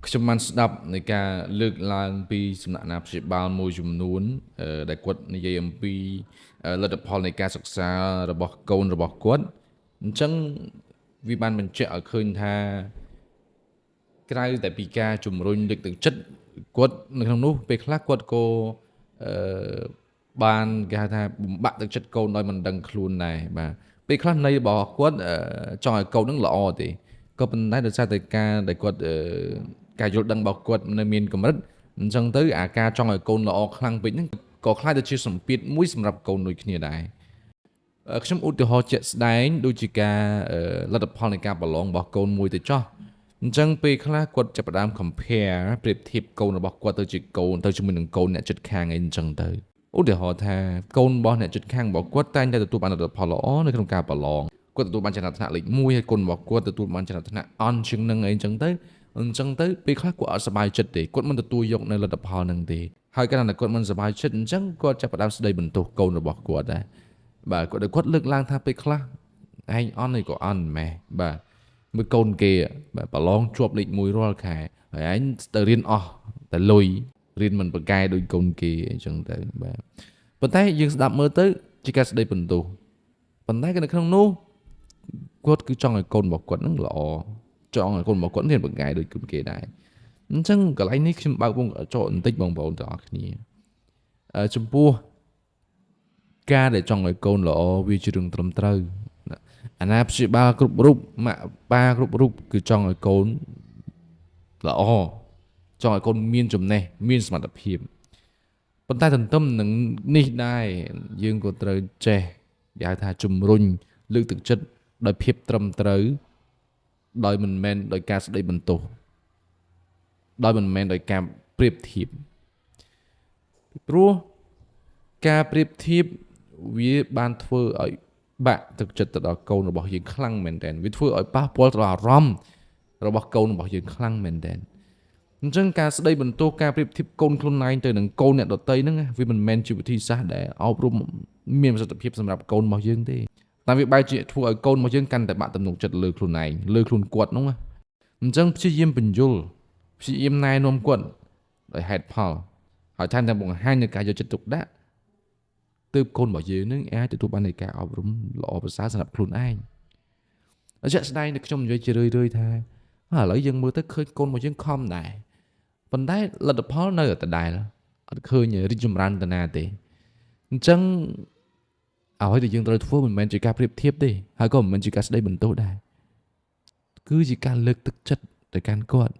ខ្ញុំបានស្ដាប់នៃការលើកឡើងពីសំណាក់អាណាព្យាបាលមួយចំនួនដែលគាត់និយាយអំពីលទ្ធផលនៃការសិក្សារបស់កូនរបស់គាត់អញ្ចឹងវាបានបញ្ជាក់ឲ្យឃើញថាក្រៅតែពីការជំរុញលើកទឹកចិត្តគាត់នៅក្នុងនោះពេលខ្លះគាត់ក៏អឺបានគេហៅថាបំបាក់ទឹកចិត្តកូនដោយមិនដឹងខ្លួនដែរបាទពេលខ្លះនៃរបស់គាត់ចង់ឲ្យកូននឹងល្អទេក៏ប៉ុន្តែដោយសារតែការដែលគាត់ការយល់ដឹងរបស់គាត់នៅមានកម្រិតអញ្ចឹងទៅអាការចង់ឲ្យកូនល្អខ្លាំងពេកហ្នឹងក៏ខ្លាចទៅជាសម្ពាធមួយសម្រាប់កូនដូចគ្នាដែរខ្ញុំឧទាហរណ៍ជាក់ស្ដែងដូចជាការលទ្ធផលនៃការប្រឡងរបស់កូនមួយទៅចោះអញ្ចឹងពេលខ្លះគាត់ចាប់ផ្ដើម compare ប្រៀបធៀបកូនរបស់គាត់ទៅជាមួយនឹងកូនអ្នកជិតខាងអីអញ្ចឹងទៅឧទាហរណ៍ថាកូនរបស់អ្នកជិតខាងរបស់គាត់តែងតែទទួលបានលទ្ធផលល្អនៅក្នុងការប្រឡងគាត់ទទួលបានចំណាត់ថ្នាក់លេខ1ហើយកូនរបស់គាត់ទទួលបានចំណាត់ថ្នាក់អន់ជាងនឹងអីអញ្ចឹងទៅពេលខ្លះគាត់អត់សប្បាយចិត្តទេគាត់មិនទទួលយកនៅលទ្ធផលហ្នឹងទេហើយកាលណាគាត់មិនសប្បាយចិត្តអញ្ចឹងគាត់ចាប់ផ្ដើមស្ដីបន្ទោសកូនរបស់គាត់ដែរបាទគាត់លើកឡើងថាពេលខ្លះឯងអន់ឯងក៏អន់ម៉េះបាទមួយកូនគេបាទប្រឡងជាប់លេខ1រាល់ខែហើយឯងទៅរៀនអស់តែលុយរៀនមិនប្រកែដូចកូនគេអញ្ចឹងទៅបាទប៉ុន្តែយើងស្ដាប់មើលទៅជាការស្ដីបន្ទោសប៉ុន្តែនៅក្នុងនោះគាត់គឺចង់ឲ្យកូនរបស់គាត់នឹងល្អចង់ឲ្យកូនរបស់គាត់រៀនប្រកែដូចកូនគេដែរអញ្ចឹងកន្លែងនេះខ្ញុំបើកវងកញ្ចក់បន្តិចបងប្អូនទាំងអស់គ្នាចំពោះការដែលចង់ឲ្យកូនល្អវាជារឿងត្រឹមត្រូវអាណាព្យាបាលគ្រប់រូបម៉ាក់ប៉ាគ្រប់រូបគឺចង់ឲ្យកូនល្អចង់ឲ្យកូនមានចំណេះមានសមត្ថភាពប៉ុន្តែទន្ទឹមនឹងនេះដែរយើងក៏ត្រូវចេះគេហៅថាជំរុញលើកទឹកចិត្តដោយភាពត្រឹមត្រូវដោយមិនមែនដោយការស្ដីបន្ទោសដោយមិនមែនដោយការប្រៀបធៀបព្រោះការប្រៀបធៀបវាបានធ្វើឲ្យបាក់ទឹកចិត្តទៅដល់កូនរបស់យើងខ្លាំងមែនទែនវាធ្វើឲ្យប៉ះពាល់ទៅដល់អារម្មណ៍របស់កូនរបស់យើងខ្លាំងមែនទែនអញ្ចឹងការស្ដីបន្ទោសការប្រៀបធៀបកូនខ្លួនឯងទៅនឹងកូនអ្នកដទៃហ្នឹងវាមិនមែនជាវិធីសាស្ត្រដែលអប់រំមានប្រសិទ្ធភាពសម្រាប់កូនរបស់យើងទេតែវាបែរជាធ្វើឲ្យកូនរបស់យើងកាន់តែបាក់ទំនុកចិត្តលើខ្លួនឯងលើខ្លួនគាត់ហ្នឹងអញ្ចឹងព្យាយាមបញ្យល់ព្យាយាមណែនាំគាត់ដោយហេតុផលហើយថែមទាំងបង្ហាញនូវការយកចិត្តទុកដាក់ទើបកូនរបស់យើងនឹងអាចទទួលបាននៃការអប់រំល្អប្រសើរសម្រាប់ខ្លួនឯងជាក់ស្ដែងតែខ្ញុំនិយាយជារឿយៗថាឥឡូវយើងមើលទៅឃើញកូនរបស់យើងខំដែរប៉ុន្តែលទ្ធផលនៅតែដដែលអត់ឃើញរីកចម្រើនទៅណាទេអញ្ចឹងអ្វីដែលយើងត្រូវធ្វើមិនមែនជាការប្រៀបធៀបទេហើយក៏មិនមែនជាការស្ដីបន្ទោសដែរគឺជាការលើកទឹកចិត្តទៅកាន់គាត់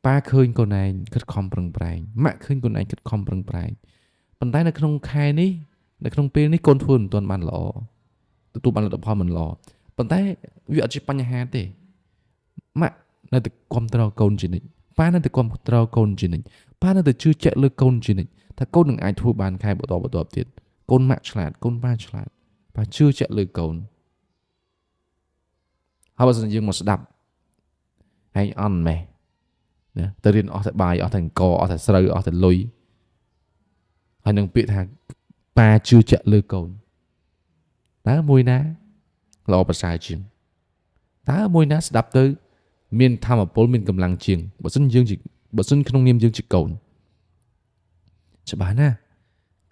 ប៉ាឃើញកូនឯងខិតខំប្រឹងប្រែងម៉ាក់ឃើញកូនឯងខិតខំប្រឹងប្រែងប៉ុន្តែនៅក្នុងខែនេះនៅក្នុងពេលនេះកូនធ្វើមិនទាន់បានល្អទទួលបានលទ្ធផលមិនល្អប៉ុន្តែវាអត់ជាបញ្ហាទេម៉ាក់នៅតែគ្រប់គ្រងកូនជានិច្ចប៉ានៅតែគ្រប់គ្រងកូនជានិច្ចប៉ានៅតែជឿជាក់លើកូនជានិច្ចថាកូននឹងអាចធ្វើបានខែបន្តទៀតកូនម៉ាក់ឆ្លាតកូនប៉ាឆ្លាតប៉ាជឿជាក់លើកូនហើយបើសិនយើងមកស្ដាប់ឯងអន់ម៉េះណាទៅរៀនអស់តែបាយអស់តែអង្គអស់តែស្រូវអស់តែលុយហើយនឹងពាក្យថាប៉ាជឿជាក់លើកូនតើមួយណាល្អប្រសើរជាងតើមួយណាស្ដាប់ទៅមានធម៌ពលមានកម្លាំងជាងបើសិនក្នុងនាមយើងជាកូនច្បាស់ណា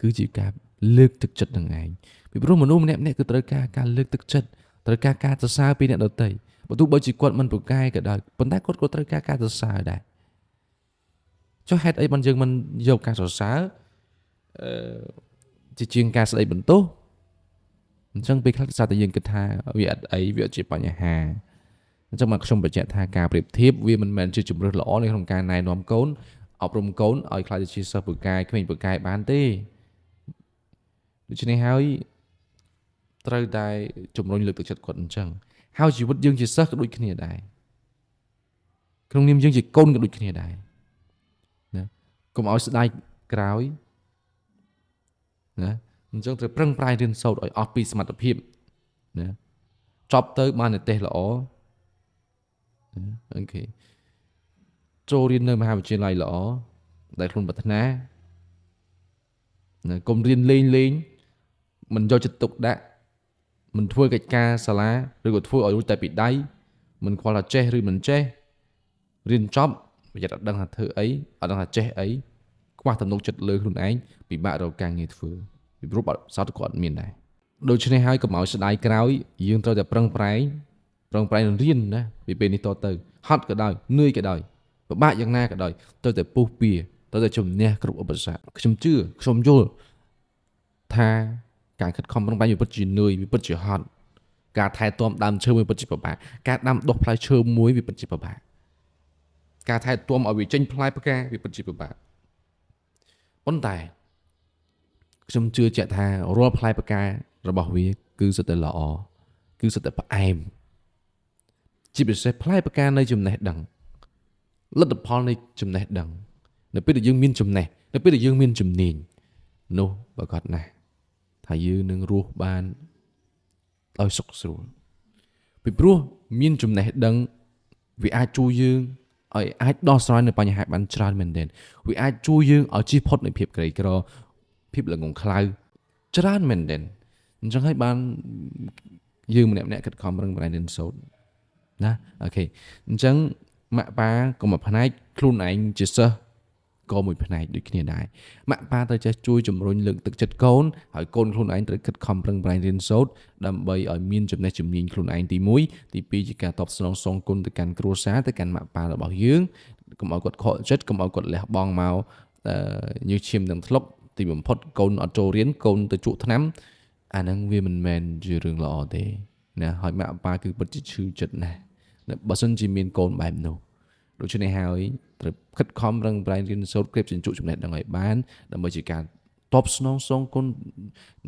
គឺជាការលើកទឹកចិត្តនឹងឯងពីព្រោះមនុស្សម្នាក់គឺត្រូវការលើកទឹកចិត្តត្រូវការសរសើរពីអ្នកដទៃបើទោះបីជាគាត់មិនប្រកែកក៏ដោយប៉ុន្តែគាត់ក៏ត្រូវការសរសើរដែរចុះហេតុអីបានយើងមិនយកការសរសើរជាងការស្ដីបន្ទោសអញ្ចឹងពេលខ្លះតែយើងគិតថាវាអត់អីវាអត់ជាបញ្ហាអញ្ចឹងមកខ្ញុំបញ្ជាក់ថាការប្រៀបធៀបវាមិនមែនជាជំរើសល្អនៅក្នុងការណែនាំកូនអប់រំកូនឲ្យខ្លាចជាសិស្សពូកែក្មេងពូកែបានទេដូច្នេះហើយត្រូវតែជំរុញលើកទឹកចិត្តគាត់អញ្ចឹងហើយជីវិតយើងជាសិស្សក៏ដូចគ្នាដែរក្នុងនាមយើងជាកូនក៏ដូចគ្នាដែរណាកុំឲ្យស្ដាយក្រោយណាអញ្ចឹងត្រូវប្រឹងប្រែងរៀនសូត្រឲ្យអស់ពីសមត្ថភាពណាចប់ទៅបាននិទេសល្អអូខេចូលរៀននៅមហាវិទ្យាល័យល្អដែលខ្លួនប្រាថ្នាណាកុំរៀនលេងមិនយកចិត្តទុកដាក់មិនធ្វើកិច្ចការសាលាឬក៏ធ្វើឲ្យរួចតែពីដៃ មិនខ្វល់ថាចេះឬមិនចេះរៀនចប់ប្រយ័ត្នអត់ដឹងថាធ្វើអីអត់ដឹងថាចេះអីខ្វះទំនុកចិត្តលើខ្លួនឯងពិបាករកការងារធ្វើពីព្រោះបទពិសោធន៍គាត់មានដែរដូច្នេះហើយកុំឲ្យស្ដាយក្រោយយើងត្រូវតែប្រឹងប្រែងរៀនណាពីពេលនេះតទៅហត់ក៏ដោយនឿយក៏ដោយពិបាកយ៉ាងណាក៏ដោយត្រូវតែពុះពៀត្រូវតែជំនះគ្រប់ឧបសគ្គខ្ញុំជឿខ្ញុំយល់ថាការខិតខំប្រឹងប្រែងវាពិតជានឿយវាពិតជាហត់ការថែទាំដើមឈើវាពិតជាពិបាកការដាំដុះផ្លែឈើមួយវាពិតជាពិបាកការថែទាំឲ្យវាចេញផ្លែផ្កាវាពិតជាពិបាកប៉ុន្តែខ្ញុំជឿជាក់ថារាល់ផ្លែផ្ការបស់វាគឺសុទ្ធតែល្អគឺសុទ្ធតែផ្អែមជាពិសេសផ្លែផ្កានៃចំណេះដឹងលទ្ធផលនៃចំណេះដឹងនៅពេលដែលយើងមានចំណេះនៅពេលដែលយើងមានជំនាញនោះប្រកាសណាស់ថាយើងនឹងរស់បានដោយសុខស្រួលពីព្រោះមានចំណេះដឹងវាអាចជួយយើងឲ្យអាចដោះស្រាយនៅបញ្ហាបានច្រើនមែនទែនវាអាចជួយយើងឲ្យជៀសផុតនៃភាពក្រីក្រភាពល្ងង់ខ្លៅច្រើនមែនទែនអញ្ចឹងហើយបានយើងម្នាក់ៗខិតខំប្រឹងប្រែងរៀនសូត្រណាអូខេអញ្ចឹងម៉ាក់ប៉ាក៏មួយផ្នែកខ្លួនឯងជាសិស្សក៏មួយផ្នែកដូចគ្នាដែរម៉ាក់ប៉ាត្រូវចេះជួយជំរុញលើកទឹកចិត្តកូនហើយកូនខ្លួនឯងត្រូវខិតខំប្រឹងប្រែងរៀនសូត្រដើម្បីឲ្យមានចំណេះជំនាញខ្លួនឯងទី1ទី2ជាការតបស្នងសងគុណទៅកាន់គ្រួសារទៅកាន់ម៉ាក់ប៉ារបស់យើងកុំឲ្យគាត់ខកចិត្តកុំឲ្យគាត់លះបង់មកញើសឈាមទាំងធ្លុកទីបំផុតកូនអត់ចូលរៀនកូនទៅជក់ថ្នាំអាហ្នឹងវាមិនមែនជារឿងល្អទេណាហើយម៉ាក់ប៉ាគឺពិតជាឈឺចិត្តណាស់បើសិនជាមានកូនបែបនោះដូច្នេះហើយត្រូវខិតខំប្រឹងប្រែងរៀនសូត្រគ្រាបជញ្ជក់ចំណេះដឹងឲ្យបានដើម្បីជាការតបស្នងសងគុណ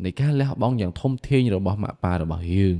នៃការលះបង់យ៉ាងធំធេងរបស់ម៉ាក់ប៉ារបស់យើង